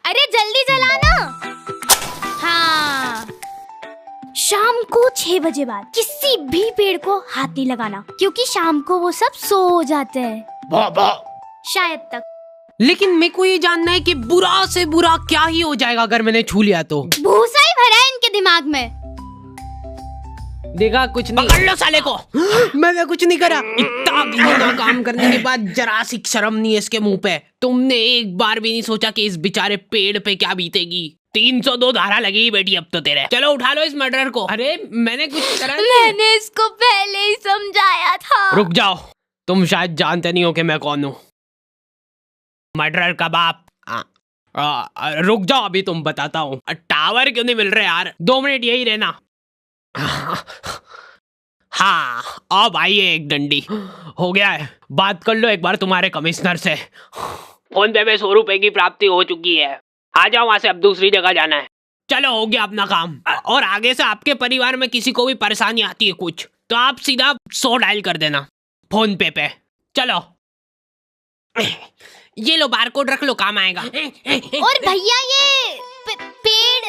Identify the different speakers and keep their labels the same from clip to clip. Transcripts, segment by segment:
Speaker 1: अरे जल्दी जलाना। हाँ, शाम को 6 बजे बाद किसी भी पेड़ को हाथ नहीं लगाना, क्योंकि शाम को वो सब सो जाते हैं शायद तक।
Speaker 2: लेकिन मेरे को ये जानना है कि बुरा से बुरा क्या ही हो जाएगा अगर मैंने छू लिया तो।
Speaker 1: भूसा ही भरा है इनके दिमाग में।
Speaker 2: देखा कुछ नहीं। पकड़ लो साले को। मैंने कुछ नहीं करा। इतना घिनौना काम करने के बाद जरा सी शर्म नहीं है इसके मुंह पे। तुमने एक बार भी नहीं सोचा कि इस बेचारे पेड़ पे क्या बीतेगी। 302 धारा लगी बेटी अब तो तेरे। चलो उठा लो इस मर्डरर को। अरे मैंने कुछ करा नहीं।
Speaker 1: मैंने इसको पहले ही समझाया था।
Speaker 2: रुक जाओ, तुम शायद जानते नहीं हो कि मैं कौन हूँ। मर्डरर का बाप। रुक जाओ, अभी तुम बताता हूँ। टावर क्यों नहीं मिल रहे यार? 2 मिनट यही रहना। हाँ, अब आइए एक डंडी। हो गया है, बात कर लो एक बार तुम्हारे कमिश्नर से। फोन पे में 100 रुपए की प्राप्ति हो चुकी है। आ जाओ वहां से, अब दूसरी जगह जाना है। चलो हो गया अपना काम। और आगे से आपके परिवार में किसी को भी परेशानी आती है कुछ, तो आप सीधा 100 डायल कर देना फोन पे। चलो ये लो बारकोड रख लो, काम आएगा।
Speaker 1: और भैया ये पेड़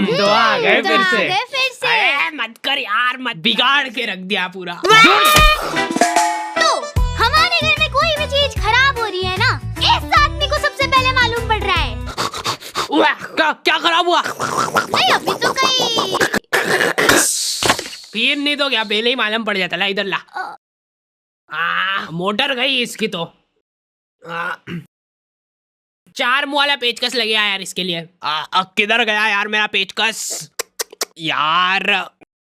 Speaker 2: तो आ गए फिर से।
Speaker 1: अरे
Speaker 2: मत कर यार, मत बिगाड़ के रख दिया पूरा।
Speaker 1: तो हमारे घर में कोई भी चीज खराब हो रही है ना, इस आदमी को सबसे पहले मालूम पड़ रहा है।
Speaker 2: क्या खराब हुआ?
Speaker 1: नहीं अभी तो कहीं
Speaker 2: फिर नहीं तो क्या पहले ही मालूम पड़ जाता। ला इधर ला। मोटर गई इसकी तो। 4 मुँह वाला पेचकस लग गया यार इसके लिए। किधर गया यार मेरा पेचकस? यार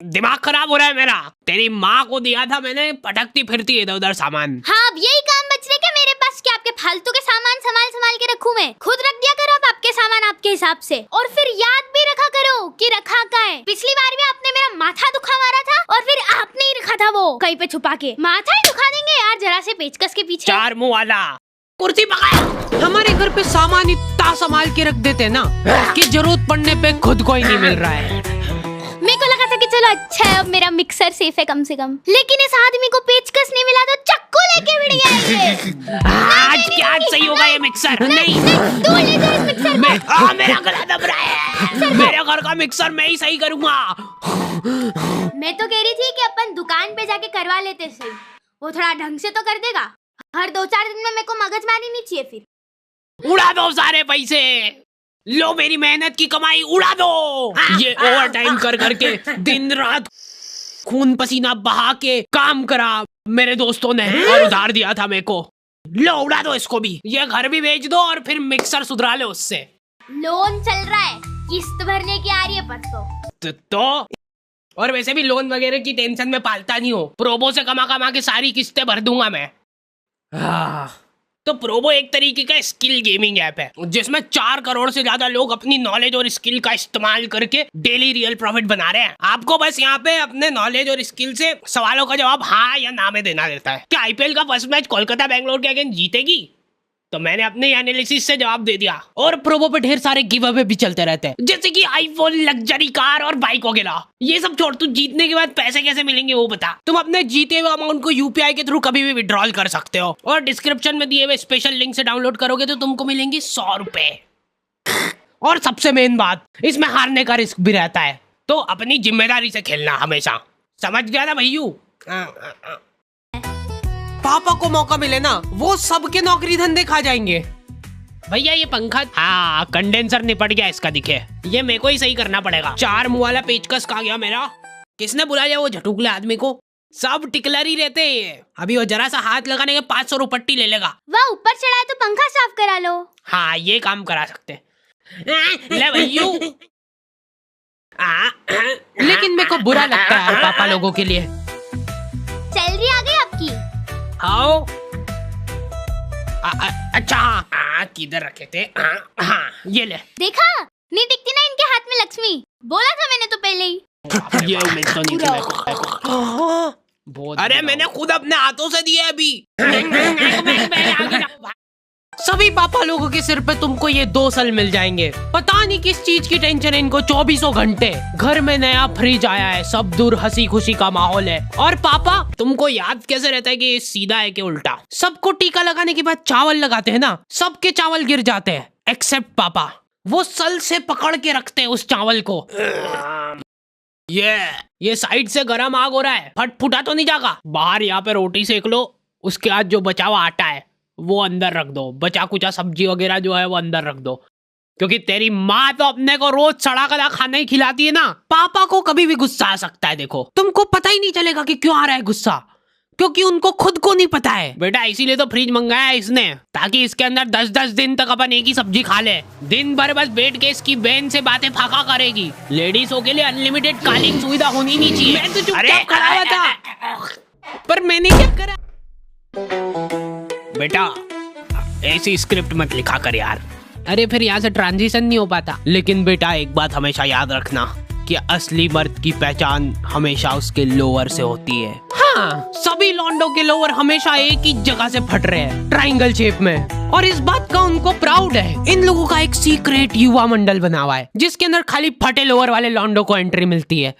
Speaker 2: दिमाग खराब हो रहा है मेरा। तेरी माँ को दिया था मैंने, पटकती फिरती इधर उधर सामान।
Speaker 1: हाँ, अब यही काम बच रहे क्या मेरे पास? क्या आपके फालतू के सामान संभाल के रखूं मैं? खुद रख दिया करो आप आपके सामान आपके हिसाब से, और फिर याद भी रखा करो कि रखा कहाँ है। पिछली बार भी आपने मेरा माथा दुखा मारा था, और फिर आपने ही रखा था वो कहीं पे छुपा के। माथा ही दुखा देंगे यार जरा से पेचकस के पीछे।
Speaker 2: 4 मुँह वाला कुर्सी पकड़। हमारे घर पे सामान इतना संभाल के रख देते हैं ना कि जरूरत पड़ने पे खुद को ही नहीं मिल रहा है।
Speaker 1: मेरे को लगा था कि चलो अच्छा है, अब मेरा मिक्सर सेफ है कम से कम। लेकिन इस आदमी को पेचकस नहीं मिला तो चक्कू लेके भिड़ गया ये।
Speaker 2: आज क्या सही होगा ये मिक्सर? नहीं
Speaker 1: तू ले जा इस मिक्सर को।
Speaker 2: मेरा गला दब रहा है। मेरे घर का मिक्सर मैं ही सही करूंगा।
Speaker 1: मैं तो कह रही थी कि अपन दुकान पे जाके करवा लेते सही, वो थोड़ा ढंग से तो कर देगा। हर 2-4 दिन में मेरे को मगजमारी नहीं चाहिए फिर।
Speaker 2: उड़ा दो सारे पैसे, लो मेरी मेहनत की कमाई उड़ा दो। ये ओवर टाइम कर करके दिन रात खून पसीना बहा के काम करा मेरे दोस्तों ने, और उधार दिया था मेरे को। लो उड़ा दो इसको भी, ये घर भी बेच दो और फिर मिक्सर सुधरा लो उससे।
Speaker 1: लोन चल रहा है, किस्त भरने की आ रही है परसों।
Speaker 2: तो और वैसे भी लोन वगैरह की टेंशन में पालता नहीं हो। प्रोबो से कमा कमा के सारी किस्तें भर दूंगा मैं। तो प्रोबो एक तरीके का स्किल गेमिंग ऐप है जिसमें 4 करोड़ से ज्यादा लोग अपनी नॉलेज और स्किल का इस्तेमाल करके डेली रियल प्रॉफिट बना रहे हैं। आपको बस यहाँ पे अपने नॉलेज और स्किल से सवालों का जवाब हाँ या ना में देना रहता है। क्या आईपीएल का फर्स्ट मैच कोलकाता बैंगलोर के अगेंस्ट जीतेगी? तो मैंने अपने एनालिसिस से जवाब दे दिया। और प्रोबो पे ढेर सारे गिव अवे भी चलते रहते हैं, जैसे कि आईफोन, लग्जरी कार और बाइक वगैरह। ये सब छोड़, तू जीतने के बाद पैसे कैसे मिलेंगे वो बता। तुम अपने जीते हुए अमाउंट को यूपीआई के थ्रू कभी भी विड्रॉल कर सकते हो, और डिस्क्रिप्शन में दिए हुए स्पेशल लिंक से डाउनलोड करोगे तो तुमको मिलेंगे 100 रुपए। और सबसे मेन बात, इसमें हारने का रिस्क भी रहता है, तो अपनी जिम्मेदारी से खेलना हमेशा। समझ गया ना भैयू? पापा को मौका मिले ना, वो सबके नौकरी धंधे खा जाएंगे। भैया ये पंखा, हाँ कंडेंसर निपट गया इसका, दिखे। ये मेरे को ही सही करना पड़ेगा। 4 मुँह वाला पेचकस कहाँ गया मेरा? किसने बुला लिया वो झटुकले आदमी को? सब टिकलर ही रहते हैं। अभी वो जरा सा हाथ लगाने के 500 रुपट्टी ले लेगा।
Speaker 1: वह ऊपर चढ़ा है तो पंखा साफ करा लो।
Speaker 2: हाँ ये काम करा सकते। ले भैयू। लेकिन मेरे को बुरा लगता है पापा लोगों के लिए।
Speaker 1: सैलरी आ गई आपकी?
Speaker 2: आओ। अच्छा हाँ, किधर रखे थे? हाँ ये ले।
Speaker 1: देखा, नहीं दिखती ना इनके हाथ में लक्ष्मी? बोला था मैंने तो पहले ही।
Speaker 2: ये उम्मीद तो नहीं थी मेरे को। अरे मैंने खुद अपने हाथों से दिए अभी। सभी पापा लोगों के सिर पे तुमको ये 2 साल मिल जाएंगे। पता नहीं किस चीज की टेंशन है इनको 24 घंटे। घर में नया फ्रिज आया है, सब दूर हंसी खुशी का माहौल है। और पापा तुमको याद कैसे रहता है कि सीधा है कि उल्टा? सबको टीका लगाने के बाद चावल लगाते हैं ना, सबके चावल गिर जाते हैं एक्सेप्ट पापा। वो सल से पकड़ के रखते हैं उस चावल को। ये साइड से गरम आग हो रहा है, फट फुटा तो नहीं जाएगा? बाहर यहाँ पे रोटी सेक लो, उसके बाद जो बचा हुआ आटा है वो अंदर रख दो, बचा कुचा सब्जी वगैरह जो है वो अंदर रख दो, क्योंकि तेरी माँ तो अपने को रोज सड़ा गला खाना ही खिलाती है ना। पापा को कभी भी गुस्सा आ सकता है, देखो तुमको पता ही नहीं चलेगा कि क्यों आ रहा है गुस्सा, क्योंकि उनको खुद को नहीं पता है। बेटा इसीलिए तो फ्रिज मंगाया है इसने, ताकि इसके अंदर 10-10 दिन तक अपन एक ही सब्जी खा ले। दिन भर बस बैठ के इसकी बहन से बातें फाका करेगी। लेडीजों के लिए अनलिमिटेड कॉलिंग सुविधा होनी नहीं चाहिए। मैं तो चुपचाप खड़ा हुआ था, पर मैंने क्या करा? बेटा ऐसी स्क्रिप्ट मत लिखा कर यार। अरे फिर यहाँ से ट्रांजिशन नहीं हो पाता। लेकिन बेटा एक बात हमेशा याद रखना कि असली मर्द की पहचान हमेशा उसके लोअर से होती है। हाँ, सभी लॉन्डो के लोअर हमेशा एक ही जगह से फट रहे हैं, ट्रायंगल शेप में, और इस बात का उनको प्राउड है। इन लोगों का एक सीक्रेट युवा मंडल बना हुआ है, जिसके अंदर खाली फटे लोअर वाले लॉन्डो को एंट्री मिलती है।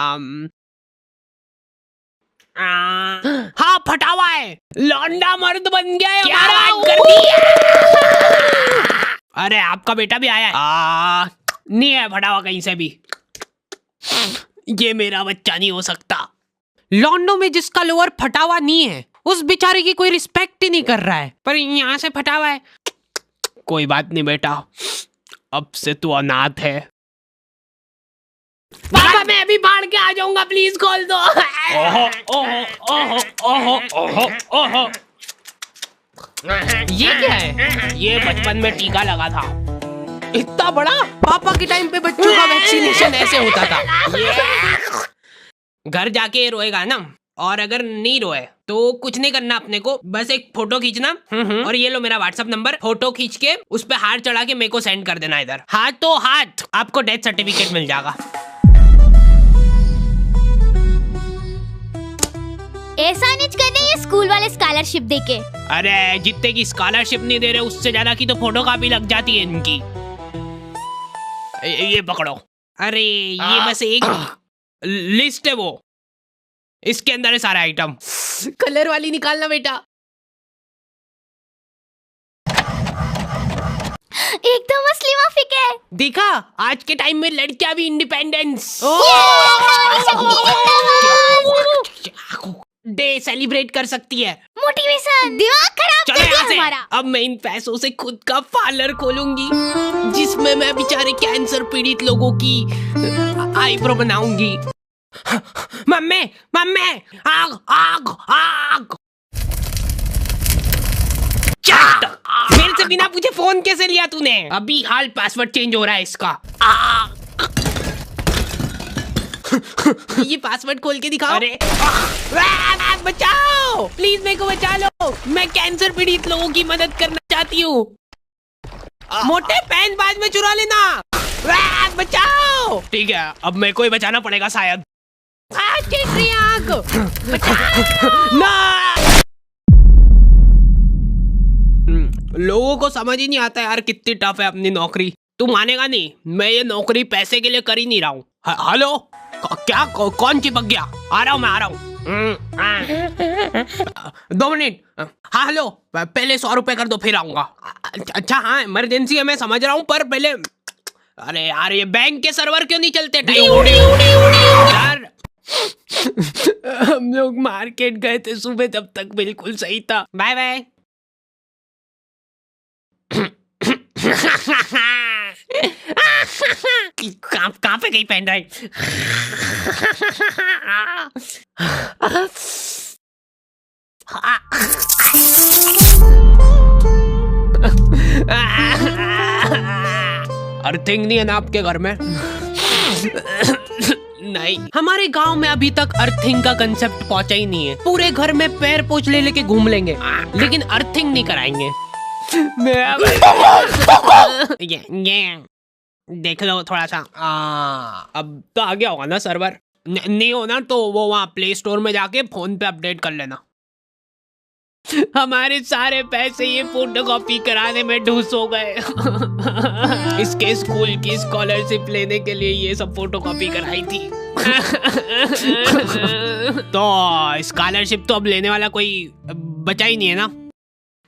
Speaker 2: हाँ फटा हुआ है, लौंडा मर्द बन गया है। क्या बात कर दी? अरे आपका बेटा भी आया है? नहीं है फटा हुआ कहीं से भी। ये मेरा बच्चा नहीं हो सकता। लॉन्डो में जिसका लोअर फटा हुआ नहीं है उस बेचारे की कोई रिस्पेक्ट ही नहीं कर रहा है, पर यहाँ से फटा हुआ है। कोई बात नहीं बेटा, अब से तू अनाथ है। पापा मैं अभी बाढ़ के आ जाऊंगा, प्लीज खोल दो। ओहो ओहो ओहो ओहो ओहो, ये क्या है? ये बचपन में टीका लगा था, इतना बड़ा। पापा के टाइम पे बच्चों का वैक्सीनेशन ऐसे होता था। घर जाके रोएगा ना, और अगर नहीं रोए तो कुछ नहीं करना अपने को, बस एक फोटो खींचना और ये लो मेरा व्हाट्सएप नंबर, फोटो खींच के उस पे हाथ चढ़ा के मेरे को सेंड कर देना इधर। हाथों हाथ आपको डेथ सर्टिफिकेट मिल जाएगा।
Speaker 1: ऐसा नहीं करने ये स्कूल वाले स्कॉलरशिप देके।
Speaker 2: अरे जितने की स्कॉलरशिप नहीं दे रहे उससे ज्यादा की तो फोटो कॉपी लग जाती है इनकी। ये पकड़ो। अरे ये बस एक लिस्ट है, वो इसके अंदर है सारा आइटम। कलर वाली निकालना बेटा।
Speaker 1: एकदम असली माफिक है।
Speaker 2: देखा, आज के टाइम में लड़कियां भी इंडिपेंडेंस डे सेलिब्रेट कर सकती है।
Speaker 1: मोटिवेशन दिमाग खराब कर दिया हमारा।
Speaker 2: अब मैं इन पैसों से खुद का पार्लर खोलूंगी, जिसमें मैं बेचारे कैंसर पीड़ित लोगों की आईब्रो बनाऊंगी। मम्मी मम्मी आग आग आग। मेरे से बिना पूछे फोन कैसे लिया तूने? अभी हाल पासवर्ड चेंज हो रहा है इसका। ये पासवर्ड खोल के दिखाओ। अरे बचाओ, प्लीज मेरे को बचा लो, मैं कैंसर पीड़ित लोगों की मदद करना चाहती हूँ। मोटे पैन बाद में चुरा लेना। बचाओ। ठीक है, अब मेरे को ही बचाना पड़ेगा शायद। लोगों को समझ ही नहीं आता यार कितनी टफ है अपनी नौकरी। तू मानेगा नहीं, मैं ये नौकरी पैसे के लिए कर ही नहीं रहा हूँ। हेलो, क्या कौन चिपक गया? आ रहा हूँ मैं, आ रहा हूँ। 2 मिनट। हाँ हेलो, पहले 100 रुपए कर दो फिर आऊंगा। अच्छा हाँ इमरजेंसी है मैं समझ रहा हूँ, पर पहले। अरे यार ये बैंक के सर्वर क्यों नहीं चलते? यार हम लोग मार्केट गए थे सुबह, तब तक बिल्कुल सही था। Bye bye. कहाँ पे गई पेन ड्राइव? अर्थिंग नहीं है ना आपके घर में? नहीं, हमारे गांव में अभी तक अर्थिंग का कंसेप्ट पहुंचा ही नहीं है। पूरे घर में पैर पोछ ले लेके घूम लेंगे, लेकिन अर्थिंग नहीं कराएंगे। ये देख लो थोड़ा सा। अब तो आ गया होगा ना सर्वर। नहीं होना तो वो वहाँ प्ले स्टोर में जाके फोन पे अपडेट कर लेना। हमारे सारे पैसे ये फोटोकॉपी कराने में ढूस हो गए। इसके स्कूल की स्कॉलरशिप लेने के लिए ये सब फोटोकॉपी कराई थी। तो स्कॉलरशिप तो अब लेने वाला कोई बचा ही नहीं है ना,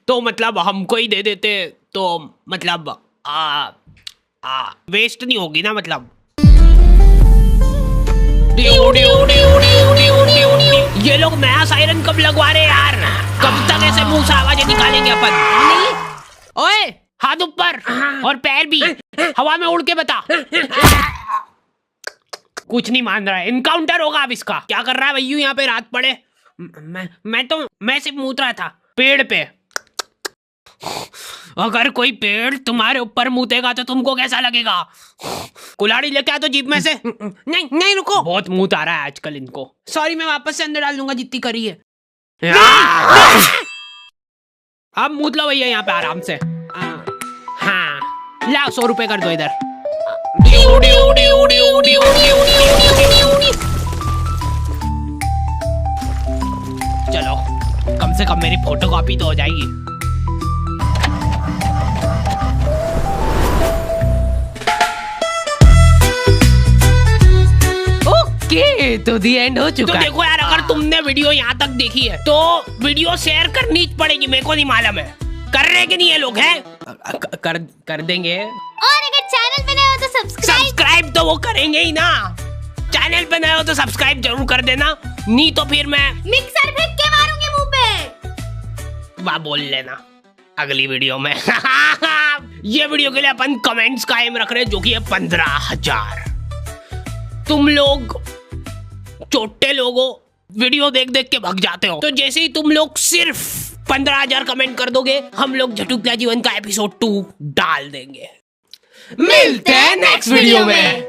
Speaker 2: तो मतलब हमको ही दे देते तो मतलब वेस्ट नहीं होगी ना मतलब। ये लोग नया सायरन कब लगवा रहे यार? कब तक ऐसे मुंह से आवाजें निकालेंगे अपन? ओए हाथ ऊपर और पैर भी हवा में उड़ के बता। कुछ नहीं मान रहा है, इनकाउंटर होगा अब इसका। क्या कर रहा है भैया यहाँ पे रात पड़े? मैं सिर्फ मूत रहा था पेड़ पे। अगर कोई पेड़ तुम्हारे ऊपर मूतेगा तो तुमको कैसा लगेगा? कुल्हाड़ी लेके आ तो जीप में से। नहीं रुको, बहुत मूत आ रहा है आजकल इनको। सॉरी, मैं वापस से अंदर डाल दूंगा जितनी करी है। अब मूत लो भैया यहाँ पे आराम से। हाँ लाओ 100 रुपए कर दो इधर। चलो कम से कम मेरी फोटोकॉपी तो हो जाएगी। तो दी एंड हो चुका है। तो देखो यार, अगर तुमने वीडियो यहाँ तक देखी है तो वीडियो शेयर करनी पड़ेगी। मेरे को नहीं मालूम है कर रहे कि नहीं ये लोग हैं। कर देंगे।
Speaker 1: और अगर चैनल पे नए हो तो
Speaker 2: सब्सक्राइब तो वो करेंगे ही ना। चैनल पे नए हो तो सब्सक्राइब जरूर कर देना, नहीं तो फिर मैं
Speaker 1: मिक्सर फेंक के मारूंगी मुंह पे।
Speaker 2: वाह बोल लेना अगली वीडियो में। ये वीडियो के लिए अपन कमेंट्स कायम रख रहे हैं जो कि है 15,000। तुम लोग छोटे लोगों वीडियो देख देख के भग जाते हो, तो जैसे ही तुम लोग सिर्फ 15,000 कमेंट कर दोगे हम लोग झटुकला जीवन का एपिसोड 2 डाल देंगे। मिलते हैं नेक्स्ट वीडियो में।